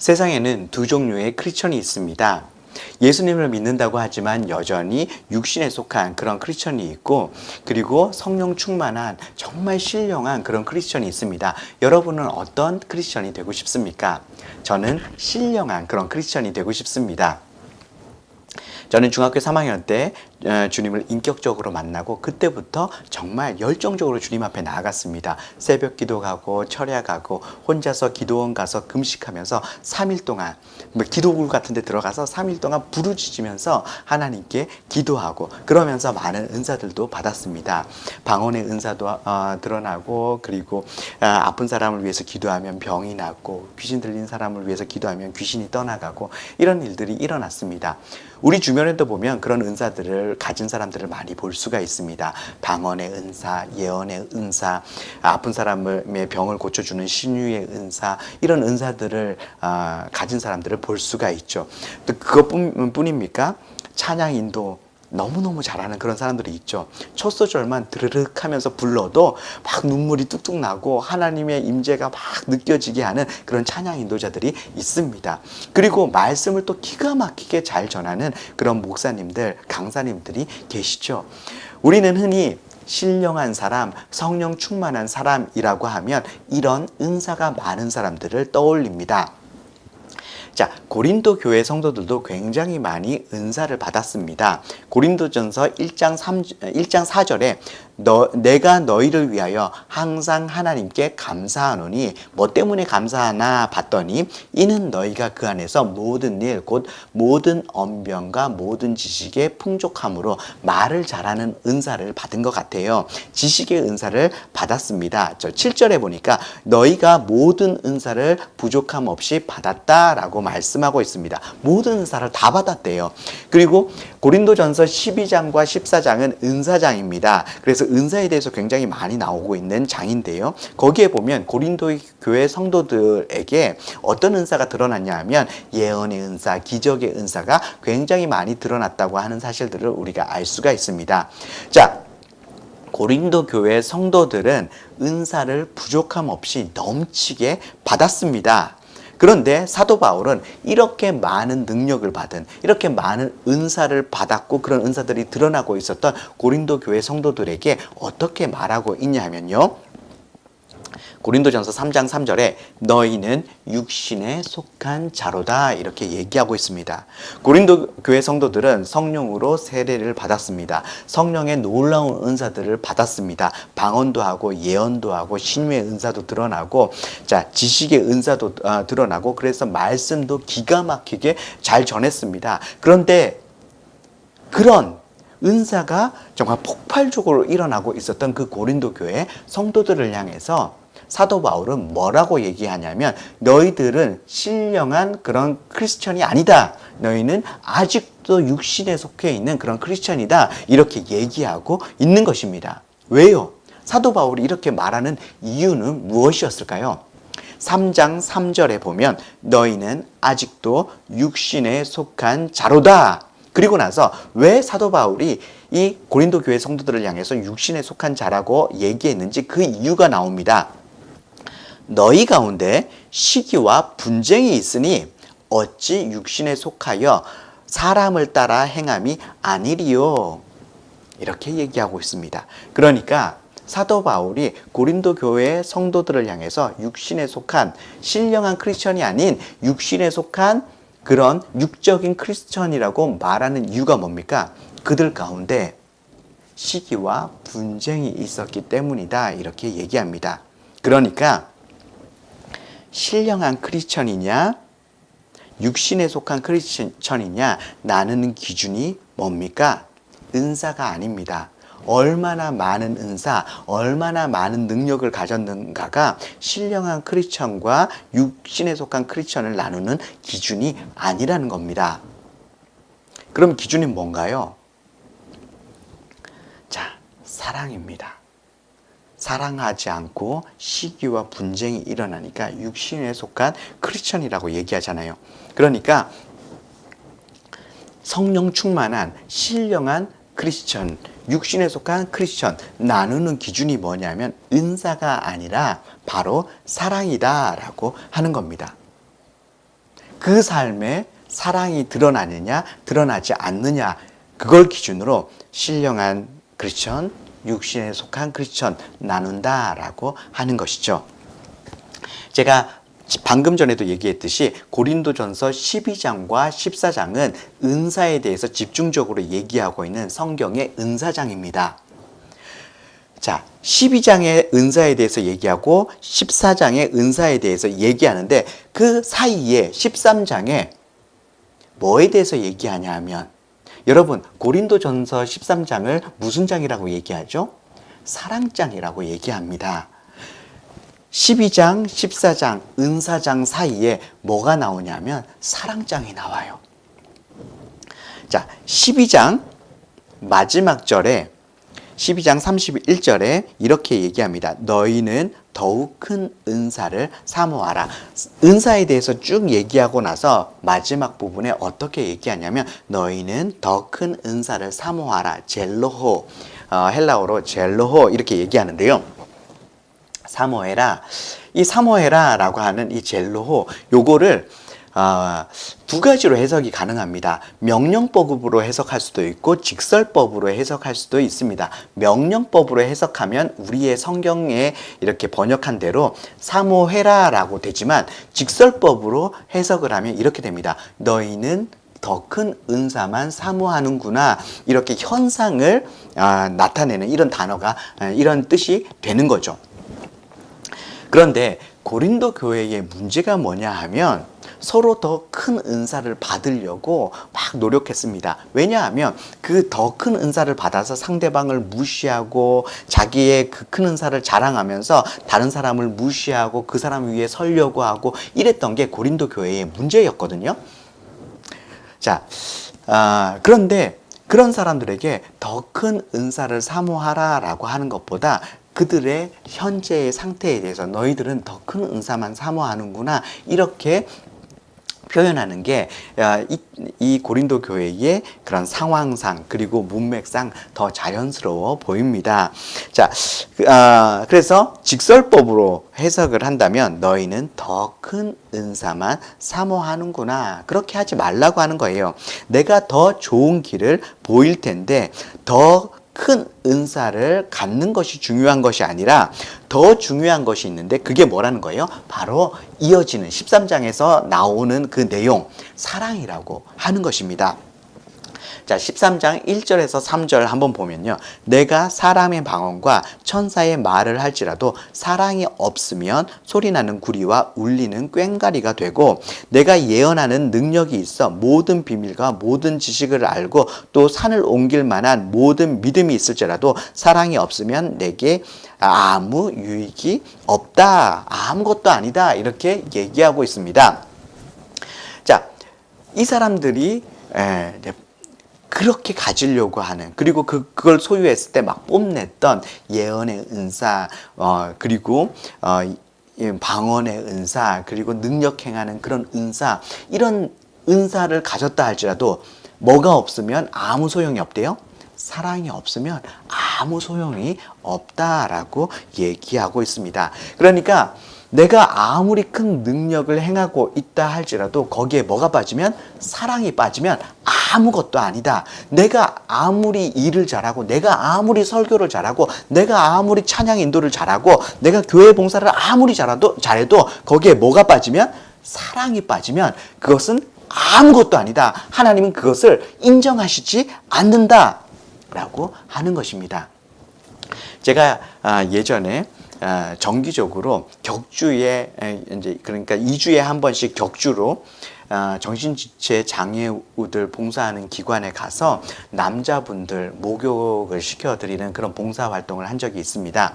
세상에는 두 종류의 크리스천이 있습니다. 예수님을 믿는다고 하지만 여전히 육신에 속한 그런 크리스천이 있고, 그리고 성령 충만한 정말 신령한 그런 크리스천이 있습니다. 여러분은 어떤 크리스천이 되고 싶습니까? 저는 신령한 그런 크리스천이 되고 싶습니다. 저는 중학교 3학년 때 주님을 인격적으로 만나고 그때부터 정말 열정적으로 주님 앞에 나아갔습니다. 새벽 기도 가고 철야 가고 혼자서 기도원 가서 금식하면서 3일 동안 기도굴 같은 데 들어가서 3일 동안 부르짖으면서 하나님께 기도하고 그러면서 많은 은사들도 받았습니다. 방언의 은사도 드러나고, 그리고 아픈 사람을 위해서 기도하면 병이 낫고, 귀신 들린 사람을 위해서 기도하면 귀신이 떠나가고, 이런 일들이 일어났습니다. 우리 주변에도 보면 그런 은사들을 가진 사람들을 많이 볼 수가 있습니다. 방언의 은사, 예언의 은사, 아픈 사람의 병을 고쳐주는 신유의 은사, 이런 은사들을 가진 사람들을 볼 수가 있죠. 또 그것뿐입니까? 찬양 인도 너무너무 잘하는 그런 사람들이 있죠. 첫 소절만 드르륵 하면서 불러도 막 눈물이 뚝뚝 나고 하나님의 임재가 막 느껴지게 하는 그런 찬양 인도자들이 있습니다. 그리고 말씀을 또 기가 막히게 잘 전하는 그런 목사님들, 강사님들이 계시죠. 우리는 흔히 신령한 사람, 성령 충만한 사람이라고 하면 이런 은사가 많은 사람들을 떠올립니다. 자, 고린도 교회 성도들도 굉장히 많이 은사를 받았습니다. 고린도전서 1장 4절에 내가 너희를 위하여 항상 하나님께 감사하노니 뭐 때문에 감사하나 봤더니 이는 너희가 그 안에서 모든 일 곧 모든 언변과 모든 지식의 풍족함으로 말을 잘하는 은사를 받은 것 같아요. 지식의 은사를 받았습니다. 7절에 보니까 너희가 모든 은사를 부족함 없이 받았다라고 말씀하고 있습니다. 모든 은사를 다 받았대요. 그리고 고린도전서 12장과 14장은 은사장입니다. 그래서 은사에 대해서 굉장히 많이 나오고 있는 장인데요. 거기에 보면 고린도 교회 성도들에게 어떤 은사가 드러났냐 하면 예언의 은사, 기적의 은사가 굉장히 많이 드러났다고 하는 사실들을 우리가 알 수가 있습니다. 자, 고린도 교회 성도들은 은사를 부족함 없이 넘치게 받았습니다. 그런데 사도 바울은 이렇게 많은 능력을 받은, 이렇게 많은 은사를 받았고 그런 은사들이 드러나고 있었던 고린도 교회 성도들에게 어떻게 말하고 있냐 하면요, 고린도전서 3장 3절에 너희는 육신에 속한 자로다 이렇게 얘기하고 있습니다. 고린도 교회 성도들은 성령으로 세례를 받았습니다. 성령의 놀라운 은사들을 받았습니다. 방언도 하고 예언도 하고 신유의 은사도 드러나고, 자, 지식의 은사도 드러나고, 그래서 말씀도 기가 막히게 잘 전했습니다. 그런데 그런 은사가 정말 폭발적으로 일어나고 있었던 그 고린도 교회 성도들을 향해서 사도 바울은 뭐라고 얘기하냐면 너희들은 신령한 그런 크리스천이 아니다. 너희는 아직도 육신에 속해 있는 그런 크리스천이다. 이렇게 얘기하고 있는 것입니다. 왜요? 사도 바울이 이렇게 말하는 이유는 무엇이었을까요? 3장 3절에 보면 너희는 아직도 육신에 속한 자로다. 그리고 나서 왜 사도 바울이 이 고린도 교회 성도들을 향해서 육신에 속한 자라고 얘기했는지 그 이유가 나옵니다. 너희 가운데 시기와 분쟁이 있으니 어찌 육신에 속하여 사람을 따라 행함이 아니리요. 이렇게 얘기하고 있습니다. 그러니까 사도 바울이 고린도 교회 성도들을 향해서 육신에 속한 신령한 크리스천이 아닌 육신에 속한 그런 육적인 크리스천이라고 말하는 이유가 뭡니까? 그들 가운데 시기와 분쟁이 있었기 때문이다. 이렇게 얘기합니다. 그러니까 신령한 크리스천이냐, 육신에 속한 크리스천이냐 나누는 기준이 뭡니까? 은사가 아닙니다. 얼마나 많은 은사, 얼마나 많은 능력을 가졌는가가 신령한 크리스천과 육신에 속한 크리스천을 나누는 기준이 아니라는 겁니다. 그럼 기준이 뭔가요? 자, 사랑입니다. 사랑하지 않고 시기와 분쟁이 일어나니까 육신에 속한 크리스천이라고 얘기하잖아요. 그러니까 성령 충만한 신령한 크리스천, 육신에 속한 크리스천 나누는 기준이 뭐냐면 은사가 아니라 바로 사랑이다라고 하는 겁니다. 그 삶에 사랑이 드러나느냐 드러나지 않느냐, 그걸 기준으로 신령한 크리스천, 육신에 속한 크리스천 나눈다라고 하는 것이죠. 제가 방금 전에도 얘기했듯이 고린도전서 12장과 14장은 은사에 대해서 집중적으로 얘기하고 있는 성경의 은사장입니다. 자, 12장의 은사에 대해서 얘기하고 14장의 은사에 대해서 얘기하는데, 그 사이에 13장에 뭐에 대해서 얘기하냐 하면, 여러분, 고린도전서 13장을 무슨 장이라고 얘기하죠? 사랑장이라고 얘기합니다. 12장, 14장, 은사장 사이에 뭐가 나오냐면 사랑장이 나와요. 자, 12장 마지막 절에 12장 31절에 이렇게 얘기합니다. 너희는 더욱 큰 은사를 사모하라. 은사에 대해서 쭉 얘기하고 나서 마지막 부분에 어떻게 얘기하냐면 너희는 더 큰 은사를 사모하라. 젤로호, 헬라어로 젤로호 이렇게 얘기하는데요. 사모해라. 이 사모해라라고 하는 이 젤로호, 요거를 두 가지로 해석이 가능합니다. 명령법으로 해석할 수도 있고 직설법으로 해석할 수도 있습니다. 명령법으로 해석하면 우리의 성경에 이렇게 번역한 대로 사모해라라고 되지만, 직설법으로 해석을 하면 이렇게 됩니다. 너희는 더 큰 은사만 사모하는구나, 이렇게 현상을 나타내는 이런 단어가, 이런 뜻이 되는 거죠. 그런데 고린도 교회의 문제가 뭐냐 하면 서로 더 큰 은사를 받으려고 막 노력했습니다. 왜냐하면 그 더 큰 은사를 받아서 상대방을 무시하고 자기의 그 큰 은사를 자랑하면서 다른 사람을 무시하고 그 사람 위에 서려고 하고 이랬던 게 고린도 교회의 문제였거든요. 자, 그런데 그런 사람들에게 더 큰 은사를 사모하라라고 하는 것보다 그들의 현재의 상태에 대해서 너희들은 더 큰 은사만 사모하는구나, 이렇게 표현하는 게 이 고린도 교회의 그런 상황상 그리고 문맥상 더 자연스러워 보입니다. 자, 그래서 직설법으로 해석을 한다면 너희는 더 큰 은사만 사모하는구나, 그렇게 하지 말라고 하는 거예요. 내가 더 좋은 길을 보일 텐데 더 큰 은사를 갖는 것이 중요한 것이 아니라 더 중요한 것이 있는데, 그게 뭐라는 거예요? 바로 이어지는 13장에서 나오는 그 내용, 사랑이라고 하는 것입니다. 자, 13장 1절에서 3절 한번 보면요. 내가 사람의 방언과 천사의 말을 할지라도 사랑이 없으면 소리나는 구리와 울리는 꽹과리가 되고, 내가 예언하는 능력이 있어 모든 비밀과 모든 지식을 알고 또 산을 옮길 만한 모든 믿음이 있을지라도 사랑이 없으면 내게 아무 유익이 없다. 아무것도 아니다. 이렇게 얘기하고 있습니다. 자, 이 사람들이 그렇게 가지려고 하는, 그리고 그걸 소유했을 때 막 뽐냈던 예언의 은사, 그리고 방언의 은사, 그리고 능력 행하는 그런 은사, 이런 은사를 가졌다 할지라도 뭐가 없으면 아무 소용이 없대요? 사랑이 없으면 아무 소용이 없다라고 얘기하고 있습니다. 그러니까 내가 아무리 큰 능력을 행하고 있다 할지라도 거기에 뭐가 빠지면, 사랑이 빠지면 아무것도 아니다. 내가 아무리 일을 잘하고, 내가 아무리 설교를 잘하고, 내가 아무리 찬양 인도를 잘하고, 내가 교회 봉사를 아무리 잘해도 거기에 뭐가 빠지면, 사랑이 빠지면 그것은 아무것도 아니다. 하나님은 그것을 인정하시지 않는다 라고 하는 것입니다. 제가 예전에 정기적으로 격주에, 이제 그러니까 2주에 한 번씩 격주로 정신지체 장애우들 봉사하는 기관에 가서 남자분들 목욕을 시켜드리는 그런 봉사활동을 한 적이 있습니다.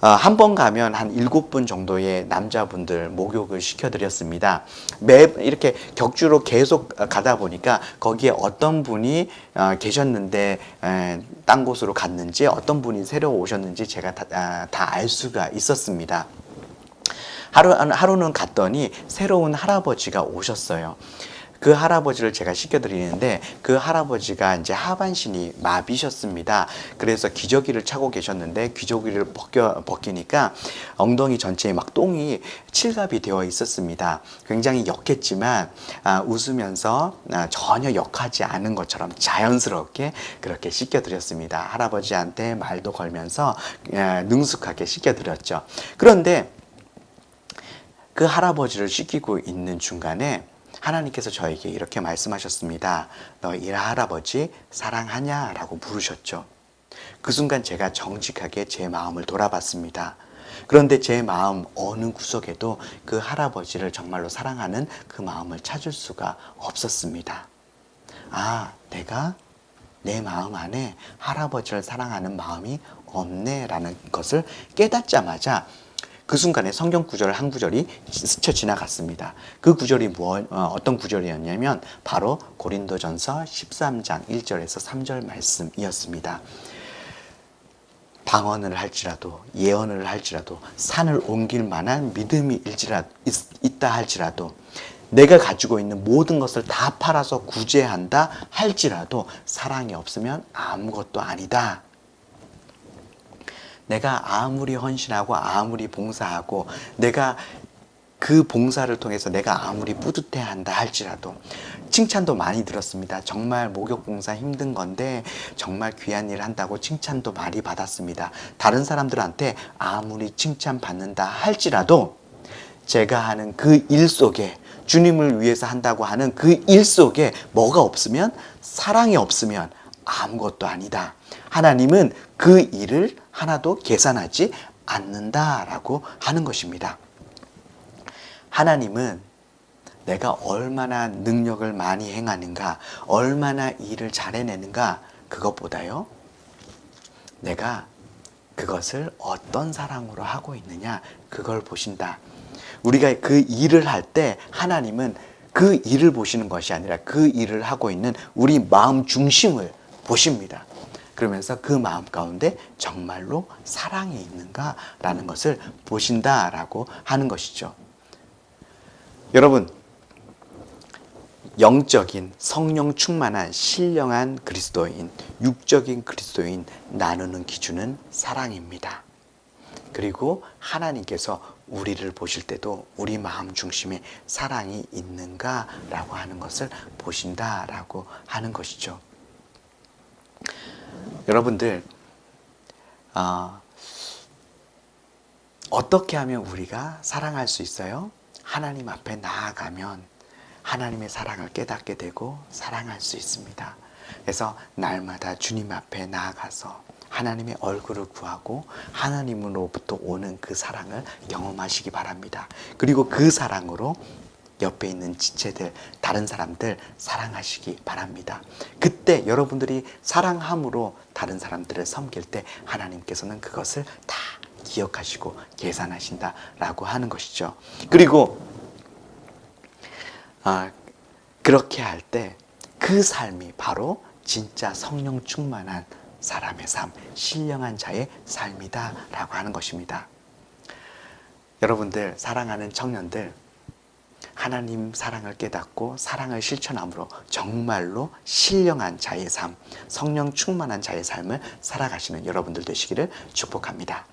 한 번 가면 한 7분 정도의 남자분들 목욕을 시켜드렸습니다. 이렇게 격주로 계속 가다 보니까 거기에 어떤 분이 계셨는데 딴 곳으로 갔는지, 어떤 분이 새로 오셨는지 제가 다 알 수가 있었습니다. 하루는 갔더니 새로운 할아버지가 오셨어요. 그 할아버지를 제가 씻겨드리는데 그 할아버지가 이제 하반신이 마비셨습니다. 그래서 기저귀를 차고 계셨는데 기저귀를 벗기니까 엉덩이 전체에 막 똥이 칠갑이 되어 있었습니다. 굉장히 역했지만 웃으면서 전혀 역하지 않은 것처럼 자연스럽게 그렇게 씻겨드렸습니다. 할아버지한테 말도 걸면서 능숙하게 씻겨드렸죠. 그런데 그 할아버지를 씻기고 있는 중간에 하나님께서 저에게 이렇게 말씀하셨습니다. 너 이 할아버지 사랑하냐? 라고 물으셨죠. 그 순간 제가 정직하게 제 마음을 돌아봤습니다. 그런데 제 마음 어느 구석에도 그 할아버지를 정말로 사랑하는 그 마음을 찾을 수가 없었습니다. 내가 내 마음 안에 할아버지를 사랑하는 마음이 없네라는 것을 깨닫자마자 그 순간에 성경 구절 한 구절이 스쳐 지나갔습니다. 그 구절이 어떤 구절이었냐면 바로 고린도전서 13장 1절에서 3절 말씀이었습니다. 방언을 할지라도 예언을 할지라도 산을 옮길 만한 믿음이 있다 할지라도 내가 가지고 있는 모든 것을 다 팔아서 구제한다 할지라도 사랑이 없으면 아무것도 아니다. 내가 아무리 헌신하고 아무리 봉사하고 내가 그 봉사를 통해서 내가 아무리 뿌듯해한다 할지라도 칭찬도 많이 들었습니다. 정말 목욕 봉사 힘든 건데 정말 귀한 일 한다고 칭찬도 많이 받았습니다. 다른 사람들한테 아무리 칭찬받는다 할지라도 제가 하는 그 일 속에 주님을 위해서 한다고 하는 그 일 속에 뭐가 없으면 사랑이 없으면 아무것도 아니다. 하나님은 그 일을 하나도 계산하지 않는다라고 하는 것입니다. 하나님은 내가 얼마나 능력을 많이 행하는가, 얼마나 일을 잘 해내는가, 그것보다요, 내가 그것을 어떤 사랑으로 하고 있느냐, 그걸 보신다. 우리가 그 일을 할 때 하나님은 그 일을 보시는 것이 아니라 그 일을 하고 있는 우리 마음 중심을 보십니다. 그러면서 그 마음 가운데 정말로 사랑이 있는가라는 것을 보신다라고 하는 것이죠. 여러분, 영적인 성령 충만한 신령한 그리스도인, 육적인 그리스도인 나누는 기준은 사랑입니다. 그리고 하나님께서 우리를 보실 때도 우리 마음 중심에 사랑이 있는가라고 하는 것을 보신다라고 하는 것이죠. 여러분들, 어떻게 하면 우리가 사랑할 수 있어요? 하나님 앞에 나아가면 하나님의 사랑을 깨닫게 되고 사랑할 수 있습니다. 그래서 날마다 주님 앞에 나아가서 하나님의 얼굴을 구하고 하나님으로부터 오는 그 사랑을 경험하시기 바랍니다. 그리고 그 사랑으로 옆에 있는 지체들, 다른 사람들 사랑하시기 바랍니다. 그때 여러분들이 사랑함으로 다른 사람들을 섬길 때 하나님께서는 그것을 다 기억하시고 계산하신다라고 하는 것이죠. 그리고 그렇게 할 때 그 삶이 바로 진짜 성령 충만한 사람의 삶, 신령한 자의 삶이다라고 하는 것입니다. 여러분들, 사랑하는 청년들, 하나님 사랑을 깨닫고 사랑을 실천함으로 정말로 신령한 자의 삶, 성령 충만한 자의 삶을 살아가시는 여러분들 되시기를 축복합니다.